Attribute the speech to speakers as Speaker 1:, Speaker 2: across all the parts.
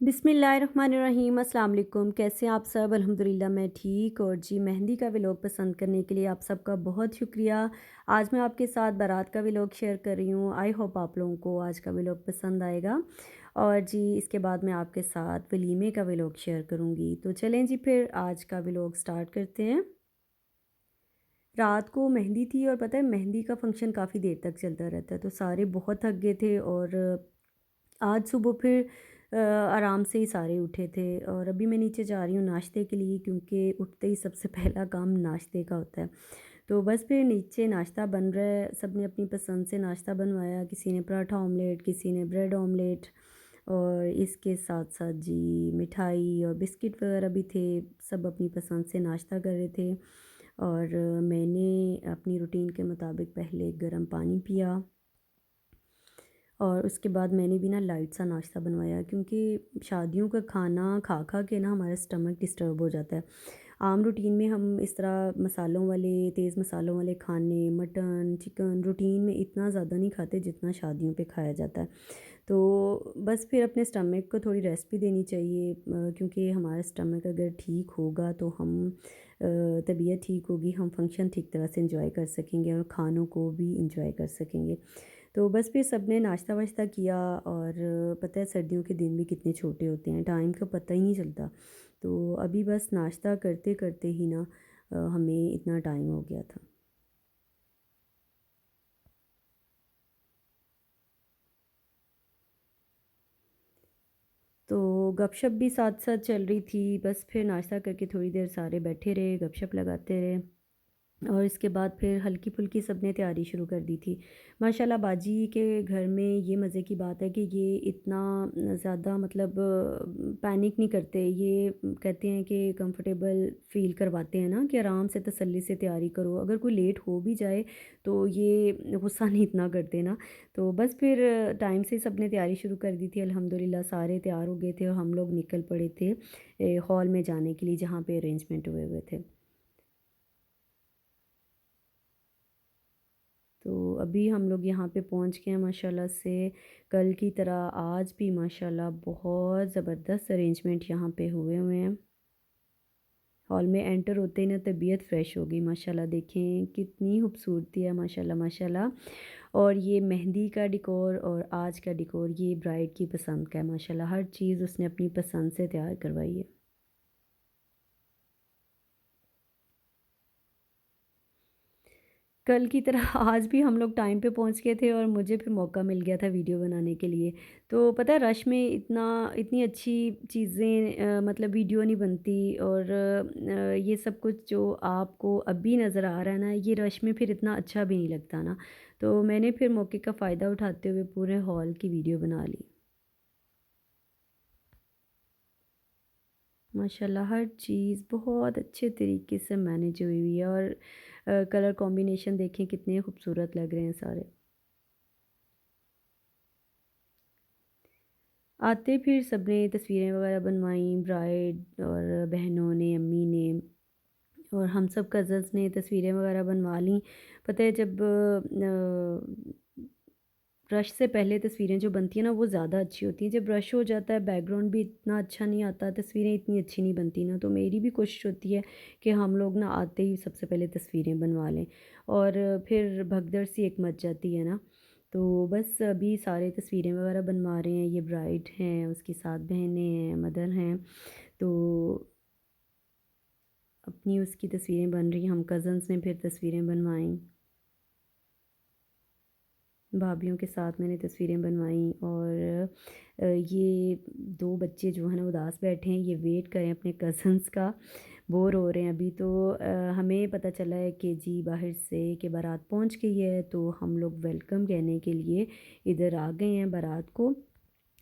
Speaker 1: बिस्मिल्लाहिर्रहमानिर्रहीम अस्सलाम वालेकुम। कैसे हैं आप सब? अल्हम्दुलिल्लाह मैं ठीक। और जी, मेहंदी का व्लॉग पसंद करने के लिए आप सबका बहुत शुक्रिया। आज मैं आपके साथ बारात का व्लॉग शेयर कर रही हूँ। आई होप आप लोगों को आज का व्लॉग पसंद आएगा। और जी, इसके बाद मैं आपके साथ वलीमे का व्लॉग शेयर करूँगी। तो चलें जी, फिर आज का व्लॉग स्टार्ट करते हैं। रात को मेहंदी थी और पता है मेहंदी का फ़ंक्शन काफ़ी देर तक चलता रहता है, तो सारे बहुत थक गए थे। और आज सुबह फिर आराम से ही सारे उठे थे। और अभी मैं नीचे जा रही हूँ नाश्ते के लिए, क्योंकि उठते ही सबसे पहला काम नाश्ते का होता है। तो बस फिर नीचे नाश्ता बन रहा है, सब ने अपनी पसंद से नाश्ता बनवाया। किसी ने पराठा ऑमलेट, किसी ने ब्रेड ऑमलेट, और इसके साथ साथ जी मिठाई और बिस्किट वगैरह भी थे। सब अपनी पसंद से नाश्ता कर रहे थे। और मैंने अपनी रूटीन के मुताबिक पहले गर्म पानी पिया, और उसके बाद मैंने भी ना लाइट सा नाश्ता बनवाया, क्योंकि शादियों का खाना खा खा के ना हमारा स्टमक डिस्टर्ब हो जाता है। आम रूटीन में हम इस तरह मसालों वाले, तेज़ मसालों वाले खाने, मटन चिकन रूटीन में इतना ज़्यादा नहीं खाते जितना शादियों पे खाया जाता है। तो बस फिर अपने स्टमक को थोड़ी रेस्ट भी देनी चाहिए, क्योंकि हमारा स्टमक अगर ठीक होगा तो हम तबीयत ठीक होगी, हम फंक्शन ठीक तरह से इंजॉय कर सकेंगे और खानों को भी इंजॉय कर सकेंगे। तो बस फिर सबने नाश्ता वाश्ता किया। और पता है सर्दियों के दिन भी कितने छोटे होते हैं, टाइम का पता ही नहीं चलता। तो अभी बस नाश्ता करते करते ही ना हमें इतना टाइम हो गया था। तो गपशप भी साथ साथ चल रही थी। बस फिर नाश्ता करके थोड़ी देर सारे बैठे रहे, गपशप लगाते रहे। और इसके बाद फिर हल्की-फुल्की सबने तैयारी शुरू कर दी थी। माशाल्लाह बाजी के घर में ये मज़े की बात है कि ये इतना ज़्यादा मतलब पैनिक नहीं करते। ये कहते हैं कि कंफर्टेबल फ़ील करवाते हैं ना, कि आराम से तसल्ली से तैयारी करो। अगर कोई लेट हो भी जाए तो ये गुस्सा नहीं इतना करते ना। तो बस फिर टाइम से सबने तैयारी शुरू कर दी थी। अल्हम्दुलिल्लाह सारे तैयार हो गए थे और हम लोग निकल पड़े थे हॉल में जाने के लिए, जहाँ पे अरेंजमेंट हुए हुए थे। तो अभी हम लोग यहाँ पे पहुँच गए हैं माशाल्लाह से। कल की तरह आज भी माशाल्लाह बहुत ज़बरदस्त अरेंजमेंट यहाँ पे हुए हुए हैं। हॉल में एंटर होते ही ना तबीयत फ़्रेश हो गई। माशाल्लाह देखें कितनी खूबसूरती है, माशाल्लाह माशाल्लाह। और ये मेहंदी का डेकोर और आज का डेकोर ये ब्राइड की पसंद का है। माशाल्लाह हर चीज़ उसने अपनी पसंद से तैयार करवाई है। कल की तरह आज भी हम लोग टाइम पे पहुँच गए थे और मुझे फिर मौका मिल गया था वीडियो बनाने के लिए। तो पता है रश में इतनी अच्छी चीज़ें मतलब वीडियो नहीं बनती। और ये सब कुछ जो आपको अभी नज़र आ रहा है ना, ये रश में फिर इतना अच्छा भी नहीं लगता ना। तो मैंने फिर मौके का फ़ायदा उठाते हुए पूरे हॉल की वीडियो बना ली। माशाल्लाह हर चीज़ बहुत अच्छे तरीके से मैनेज हुई हुई है। और कलर कॉम्बिनेशन देखें कितने खूबसूरत लग रहे हैं सारे। आते फिर सबने तस्वीरें वगैरह बनवाई, ब्राइड और बहनों ने, अम्मी ने, और हम सब कज़न्स ने तस्वीरें वगैरह बनवा लीं। पता है जब रश से पहले तस्वीरें जो बनती हैं ना वो ज़्यादा अच्छी होती हैं। जब रश हो जाता है बैकग्राउंड भी इतना अच्छा नहीं आता, तस्वीरें इतनी अच्छी नहीं बनती ना। तो मेरी भी कोशिश होती है कि हम लोग ना आते ही सबसे पहले तस्वीरें बनवा लें, और फिर भगदड़ सी एक मच जाती है ना। तो बस अभी सारे तस्वीरें वगैरह बनवा रहे हैं। ये ब्राइड हैं, उसकी 7 बहनें हैं, मदर हैं। तो अपनी उसकी तस्वीरें बन रही हैं, हम कज़न्स ने फिर तस्वीरें बनवाई। भाभीयों के साथ मैंने तस्वीरें बनवाई। और ये 2 बच्चे जो हैं ना उदास बैठे हैं, ये वेट कर रहे हैं अपने कज़न्स का, बोर हो रहे हैं अभी। तो हमें पता चला है कि जी बाहर से कि बारात पहुंच गई है, तो हम लोग वेलकम कहने के लिए इधर आ गए हैं बारात को।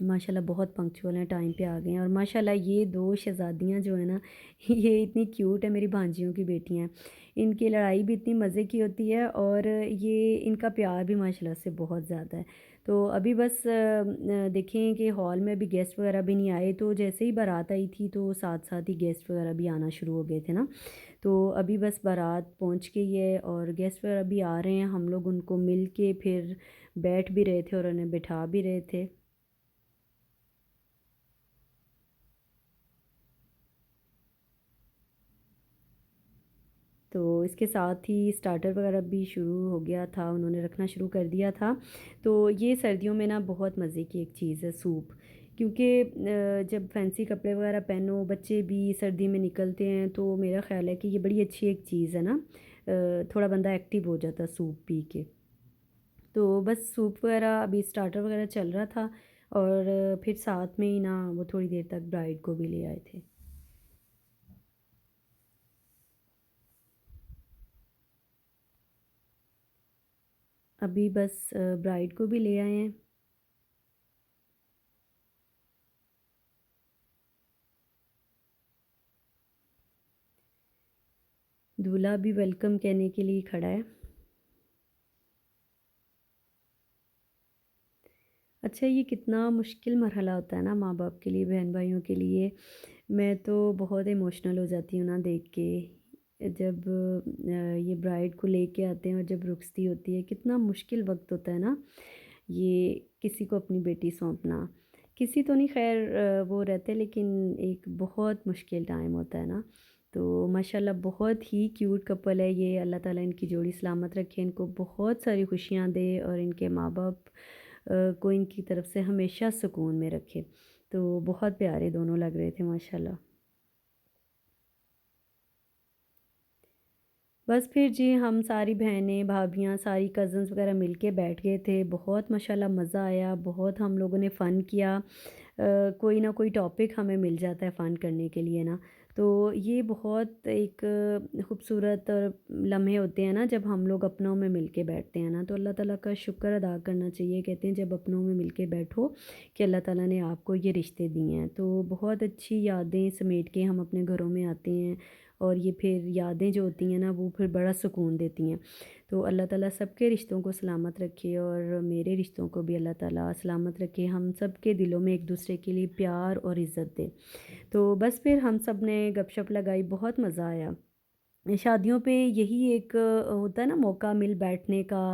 Speaker 1: माशाल्लाह बहुत पंक्चुअल हैं, टाइम पे आ गए हैं। और माशाल्लाह ये 2 शहज़ादियाँ जो है ना ये इतनी क्यूट है, मेरी भांजियों की बेटियाँ हैं। इनकी लड़ाई भी इतनी मज़े की होती है, और ये इनका प्यार भी माशाल्लाह से बहुत ज़्यादा है। तो अभी बस देखें कि हॉल में अभी गेस्ट वगैरह भी नहीं आए। तो जैसे ही बारात आई थी तो साथ साथ ही गेस्ट वगैरह भी आना शुरू हो गए थे ना। तो अभी बस बारात पहुंच गई है और गेस्ट वगैरह भी आ रहे हैं। हम लोग उनको मिल के फिर बैठ भी रहे थे और उन्हें बिठा भी रहे थे। तो इसके साथ ही स्टार्टर वगैरह भी शुरू हो गया था, उन्होंने रखना शुरू कर दिया था। तो ये सर्दियों में ना बहुत मज़े की एक चीज़ है सूप, क्योंकि जब फैंसी कपड़े वगैरह पहनो, बच्चे भी सर्दी में निकलते हैं, तो मेरा ख़्याल है कि ये बड़ी अच्छी एक चीज़ है ना। थोड़ा बंदा एक्टिव हो जाता है सूप पी के। तो बस सूप वगैरह अभी स्टार्टर वगैरह चल रहा था, और फिर साथ में ही ना वो थोड़ी देर तक ब्राइड को भी ले आए थे। अभी बस ब्राइड को भी ले आए हैं। दूल्हा भी वेलकम कहने के लिए खड़ा है। अच्छा, ये कितना मुश्किल मरहला होता है ना माँ बाप के लिए, बहन भाइयों के लिए। मैं तो बहुत इमोशनल हो जाती हूँ ना देख के, जब ये ब्राइड को लेके आते हैं और जब रुखसती होती है, कितना मुश्किल वक्त होता है ना ये, किसी को अपनी बेटी सौंपना। किसी तो नहीं, खैर वो रहते, लेकिन एक बहुत मुश्किल टाइम होता है ना। तो माशाल्लाह बहुत ही क्यूट कपल है ये, अल्लाह ताला इनकी जोड़ी सलामत रखे, इनको बहुत सारी खुशियाँ दे और इनके माँ बाप को इनकी तरफ से हमेशा सुकून में रखे। तो बहुत प्यारे दोनों लग रहे थे माशाल्लाह। बस फिर जी हम सारी बहनें, भाभियाँ, सारी कज़न्स वगैरह मिल के बैठ गए थे। बहुत माशाल्लाह मज़ा आया, बहुत हम लोगों ने फ़न किया। कोई ना कोई टॉपिक हमें मिल जाता है फ़न करने के लिए ना। तो ये बहुत एक खूबसूरत और लम्हे होते हैं ना जब हम लोग अपनों में मिल के बैठते हैं ना, तो अल्लाह ताला का शुक्र अदा करना चाहिए। कहते हैं जब अपनों में मिल के बैठो कि अल्लाह ताला ने आपको ये रिश्ते दिए हैं। तो बहुत अच्छी यादें समेट के हम अपने घरों में आते हैं, और ये फिर यादें जो होती हैं ना वो फिर बड़ा सुकून देती हैं। तो अल्लाह ताला सबके रिश्तों को सलामत रखे, और मेरे रिश्तों को भी अल्लाह ताला सलामत रखे। हम सब के दिलों में एक दूसरे के लिए प्यार और इज़्ज़त दे। तो बस फिर हम सब ने गपशप लगाई, बहुत मज़ा आया। शादियों पे यही एक होता है ना मौका, मिल बैठने का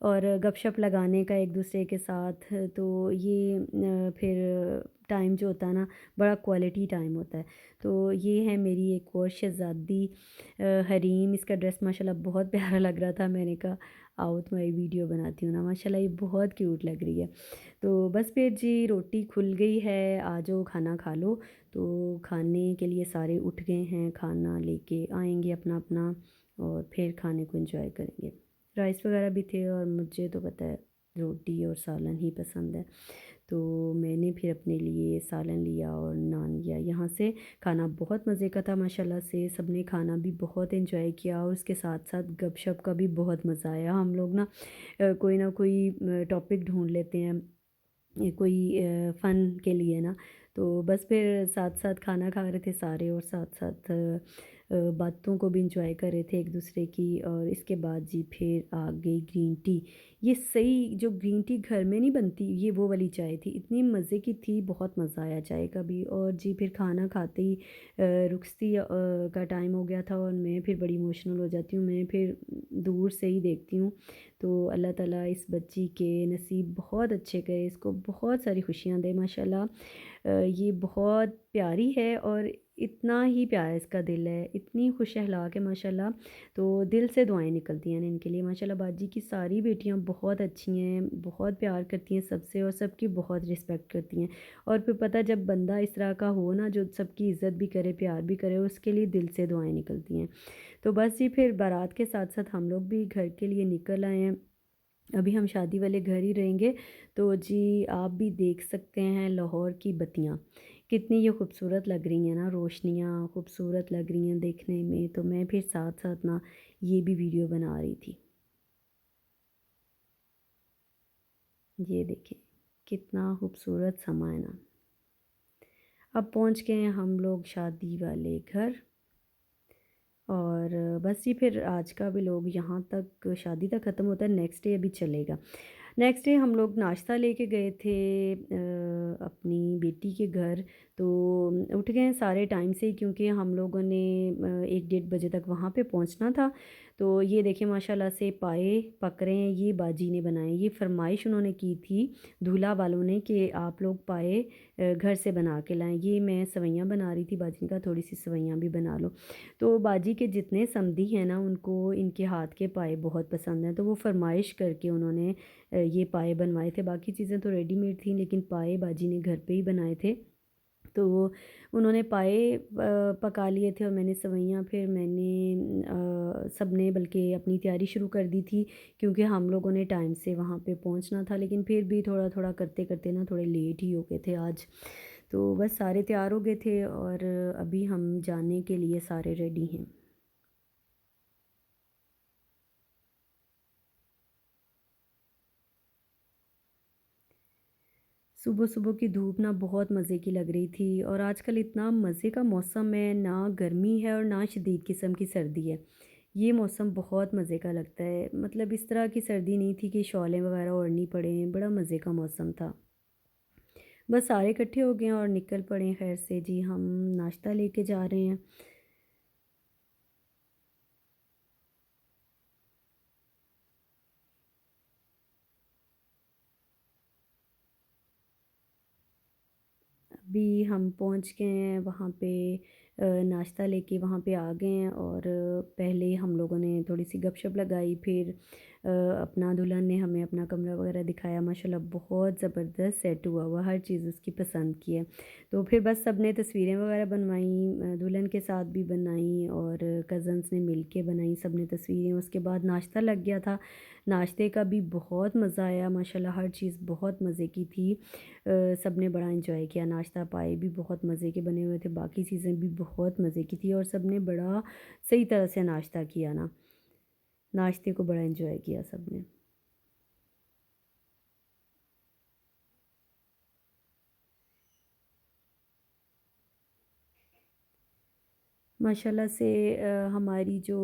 Speaker 1: और गपशप लगाने का एक दूसरे के साथ। तो ये फिर टाइम जो होता है ना, बड़ा क्वालिटी टाइम होता है। तो ये है मेरी एक और शहज़ादी हरीम, इसका ड्रेस माशाल्लाह बहुत प्यारा लग रहा था। मैंने कहा आओ तुम्हारी वीडियो बनाती हूँ ना, माशाल्लाह ये बहुत क्यूट लग रही है। तो बस फिर जी रोटी खुल गई है, आ जाओ खाना खा लो। तो खाने के लिए सारे उठ गए हैं, खाना लेके आएंगे अपना अपना, और फिर खाने को एंजॉय करेंगे। राइस वगैरह भी थे, और मुझे तो पता है रोटी और सालन ही पसंद है। तो मैंने फिर अपने लिए सालन लिया और नान लिया यहाँ से। खाना बहुत मज़े का था माशाल्लाह से, सबने खाना भी बहुत एंजॉय किया, और उसके साथ साथ गपशप का भी बहुत मज़ा आया। हम लोग ना कोई ना कोई टॉपिक ढूंढ लेते हैं, ये कोई फ़न के लिए ना। तो बस फिर साथ-साथ खाना खा रहे थे सारे, और साथ-साथ बातों को भी एंजॉय कर रहे थे एक दूसरे की। और इसके बाद जी फिर आ गई ग्रीन टी। ये सही जो ग्रीन टी घर में नहीं बनती, ये वो वाली चाय थी, इतनी मज़े की थी, बहुत मज़ा आया चाय का भी। और जी फिर खाना खाते ही रुखसती का टाइम हो गया था, और मैं फिर बड़ी इमोशनल हो जाती हूँ। मैं फिर दूर से ही देखती हूँ। तो अल्लाह ताला इस बच्ची के नसीब बहुत अच्छे करे, इसको बहुत सारी खुशियाँ दे माशाल्लाह। ये बहुत प्यारी है, और इतना ही प्यारा इसका दिल है, इतनी खुश अखलाक है माशाल्लाह। तो दिल से दुआएं निकलती हैं इनके लिए माशाल्लाह। बाजी की सारी बेटियां बहुत अच्छी हैं, बहुत प्यार करती हैं सबसे, और सबकी बहुत रिस्पेक्ट करती हैं। और फिर पता है, जब बंदा इस तरह का हो ना, जो सबकी इज़्ज़त भी करे, प्यार भी करे, उसके लिए दिल से दुआएं निकलती हैं। तो बस जी फिर बारात के साथ साथ हम लोग भी घर के लिए निकल आए हैं। अभी हम शादी वाले घर ही रहेंगे। तो जी आप भी देख सकते हैं लाहौर की बत्तियाँ कितनी ये खूबसूरत लग रही हैं ना, रोशनियाँ खूबसूरत लग रही हैं देखने में। तो मैं फिर साथ साथ ना ये भी वीडियो बना रही थी। ये देखें कितना खूबसूरत समा है ना। अब पहुंच गए हैं हम लोग शादी वाले घर। और बस ये फिर आज का भी लोग यहाँ तक, शादी तक ख़त्म होता है, नेक्स्ट डे अभी चलेगा। नेक्स्ट डे हम लोग नाश्ता लेके गए थे अपनी बेटी के घर। तो उठ गए हैं सारे टाइम से ही, क्योंकि हम लोगों ने 1 डेढ़ बजे तक वहाँ पे पहुँचना था। तो ये देखिए माशाल्लाह से पाए पक रहे हैं, ये बाजी ने बनाए। ये फ़रमाइश उन्होंने की थी दूल्हा वालों ने कि आप लोग पाए घर से बना के लाएँ। ये मैं सेवइयाँ बना रही थी, बाजी ने कहा थोड़ी-सी सेवइयाँ भी बना लो। तो बाजी के जितने समधी हैं ना, उनको इनके हाथ के पाए बहुत पसंद हैं, तो वो फ़रमाइश करके उन्होंने ये पाए बनवाए थे। बाकी चीज़ें तो रेडीमेड थी, लेकिन पाए बाजी ने घर पे ही बनाए थे। तो उन्होंने पाए पका लिए थे और मैंने सेवइयाँ, फिर मैंने सबने बल्कि अपनी तैयारी शुरू कर दी थी, क्योंकि हम लोगों ने टाइम से वहाँ पे पहुँचना था, लेकिन फिर भी थोड़ा-थोड़ा करते-करते ना थोड़े लेट ही हो गए थे आज। तो बस सारे तैयार हो गए थे और अभी हम जाने के लिए सारे रेडी हैं। सुबह-सुबह की धूप ना बहुत मज़े की लग रही थी और आजकल इतना मज़े का मौसम है, ना गर्मी है और ना शदीद किस्म की सर्दी है। ये मौसम बहुत मज़े का लगता है, मतलब इस तरह की सर्दी नहीं थी कि शॉलें वगैरह ओढ़नी पड़ें, बड़ा मज़े का मौसम था। बस सारे इकट्ठे हो गए हैं और निकल पड़े हैं खैर से जी, हम नाश्ता लेके जा रहे हैं। अभी हम पहुंच गए हैं वहाँ पे, नाश्ता लेके वहाँ पे आ गए हैं और पहले हम लोगों ने थोड़ी सी गपशप लगाई, फिर अपना दुल्हन ने हमें अपना कमरा वगैरह दिखाया। माशाल्लाह बहुत ज़बरदस्त सेट हुआ हुआ, हर चीज़ उसकी पसंद की है। तो फिर बस सब ने तस्वीरें वगैरह बनवाई, दुल्हन के साथ भी बनाई और कज़न्स ने मिल के बनाई सब ने तस्वीरें। उसके बाद नाश्ता लग गया था, नाश्ते का भी बहुत मज़ा आया माशाल्लाह, हर चीज़ बहुत मज़े की थी। सब ने बड़ा एंजॉय किया, नाश्ता पाए भी बहुत मज़े के बने हुए थे, बाकी चीज़ें भी बहुत मज़े की थी और सब ने बड़ा सही तरह से नाश्ता किया ना, नाश्ते को बड़ा एंजॉय किया सब ने। माशाल्लाह से हमारी जो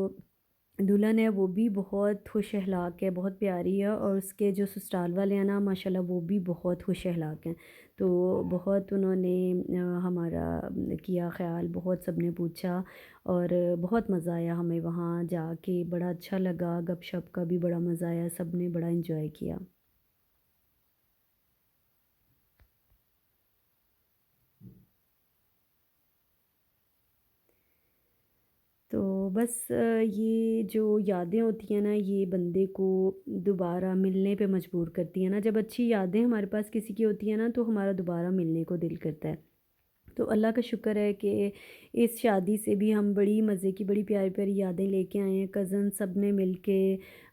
Speaker 1: दुल्हन है वो भी बहुत खुश अखलाक है, बहुत प्यारी है और उसके जो ससुराल वाले हैं ना माशाल्लाह वो भी बहुत खुश अखलाक हैं। तो बहुत उन्होंने हमारा किया ख़्याल, बहुत सब ने पूछा और बहुत मज़ा आया हमें वहाँ जाके, बड़ा अच्छा लगा, गपशप का भी बड़ा मज़ा आया, सब ने बड़ा एंजॉय किया। तो बस ये जो यादें होती हैं ना, ये बंदे को दोबारा मिलने पे मजबूर करती हैं ना। जब अच्छी यादें हमारे पास किसी की होती हैं ना, तो हमारा दोबारा मिलने को दिल करता है। तो अल्लाह का शुक्र है कि इस शादी से भी हम बड़ी मज़े की, बड़ी प्यारी-प्यारी यादें लेके आए हैं। कज़न सब ने मिल के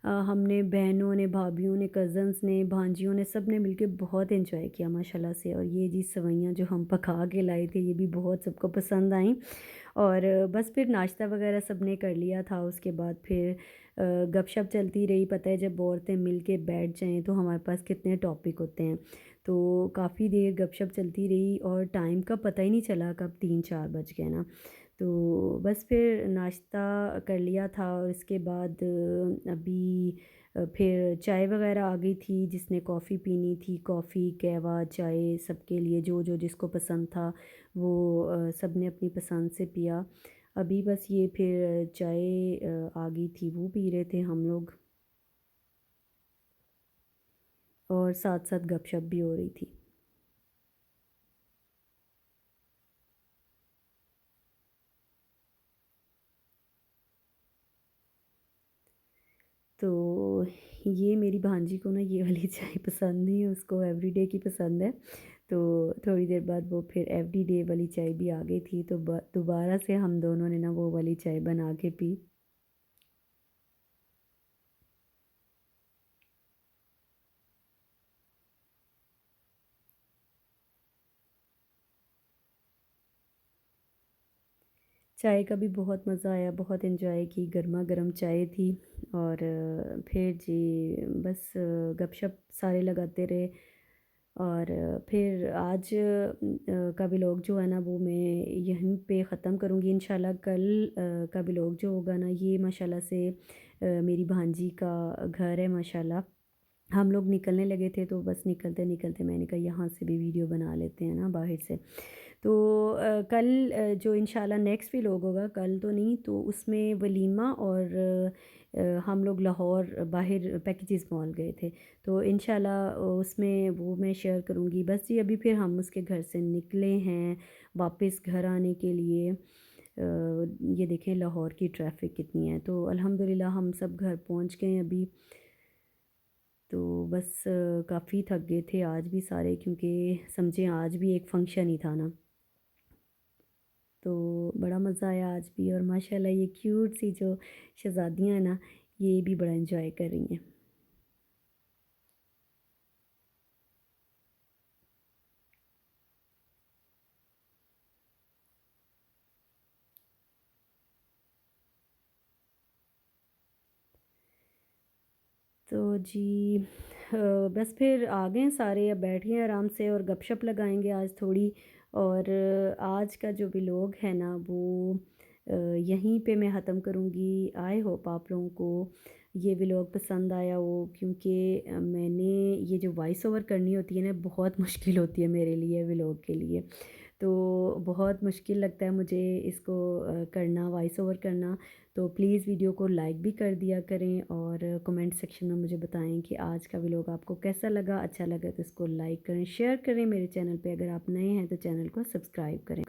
Speaker 1: हमने बहनों ने, भाभियों ने, कज़न्स ने, भांजियों ने, सब ने मिल के बहुत एंजॉय किया माशाल्लाह से। और ये जी सेवइयाँ जो हम पका के लाए थे, ये भी बहुत सबको पसंद आईं। और बस फिर नाश्ता वगैरह सब ने कर लिया था, उसके बाद फिर गपशप चलती रही। पता है जब औरतें मिल के बैठ जाएँ तो हमारे पास कितने टॉपिक होते हैं। तो काफ़ी देर गपशप चलती रही और टाइम का पता ही नहीं चला कब 3-4 बज गए ना। तो बस फिर नाश्ता कर लिया था और इसके बाद अभी फिर चाय वग़ैरह आ गई थी, जिसने कॉफ़ी पीनी थी, कॉफ़ी, कहवा, चाय सबके लिए जो-जो जिसको पसंद था वो सब ने अपनी पसंद से पिया। अभी बस ये फिर चाय आ गई थी, वो पी रहे थे हम लोग और साथ-साथ गपशप भी हो रही थी। तो ये मेरी भांजी को ना ये वाली चाय पसंद नहीं है, उसको एवरीडे की पसंद है। तो थोड़ी देर बाद वो फिर एवरीडे वाली चाय भी आ गई थी, तो दोबारा से हम दोनों ने ना वो वाली चाय बना के पी। चाय का भी बहुत मज़ा आया, बहुत एंजॉय की, गरमा-गरम चाय थी और फिर जी बस गपशप सारे लगाते रहे और फिर आज का व्लॉग जो है ना वो मैं यहीं पे ख़त्म करूँगी इंशाल्लाह। कल का व्लॉग जो होगा ना, ये माशाल्लाह से मेरी भांजी का घर है माशाल्लाह। हम लोग निकलने लगे थे तो बस निकलते-निकलते मैंने कहा यहाँ से भी वीडियो बना लेते हैं ना बाहर से। तो कल जो इंशाल्लाह नेक्स्ट व्लॉग होगा, कल तो नहीं, तो उसमें वलीमा और हम लोग लाहौर बाहर पैकेजेस मॉल गए थे, तो इंशाल्लाह उसमें वो मैं शेयर करूँगी। बस जी अभी फिर हम उसके घर से निकले हैं वापस घर आने के लिए। ये देखें लाहौर की ट्रैफ़िक कितनी है, तो अल्हम्दुलिल्लाह हम सब घर पहुँच गए हैं अभी। तो बस काफ़ी थक गए थे आज भी सारे, क्योंकि समझें आज भी एक फ़ंक्शन ही था ना। तो बड़ा मज़ा आया आज भी, और माशाल्लाह ये क्यूट सी जो शहज़ादियाँ हैं ना, ये भी बड़ा एंजॉय कर रही हैं। तो जी बस फिर आ गए हैं सारे, अब बैठ गए हैं आराम से और गपशप लगाएंगे आज थोड़ी। और आज का जो व्लॉग है ना वो यहीं पे मैं ख़त्म करूँगी। आई होप आप लोगों को ये व्लॉग पसंद आया हो, क्योंकि मैंने ये जो वॉइस ओवर करनी होती है ना, बहुत मुश्किल होती है मेरे लिए व्लॉग के लिए। तो बहुत मुश्किल लगता है मुझे इसको करना, वॉइस ओवर करना। तो प्लीज़ वीडियो को लाइक भी कर दिया करें, और कमेंट सेक्शन में मुझे बताएं कि आज का व्लॉग आपको कैसा लगा। अच्छा लगा तो इसको लाइक करें, शेयर करें। मेरे चैनल पे अगर आप नए हैं तो चैनल को सब्सक्राइब करें।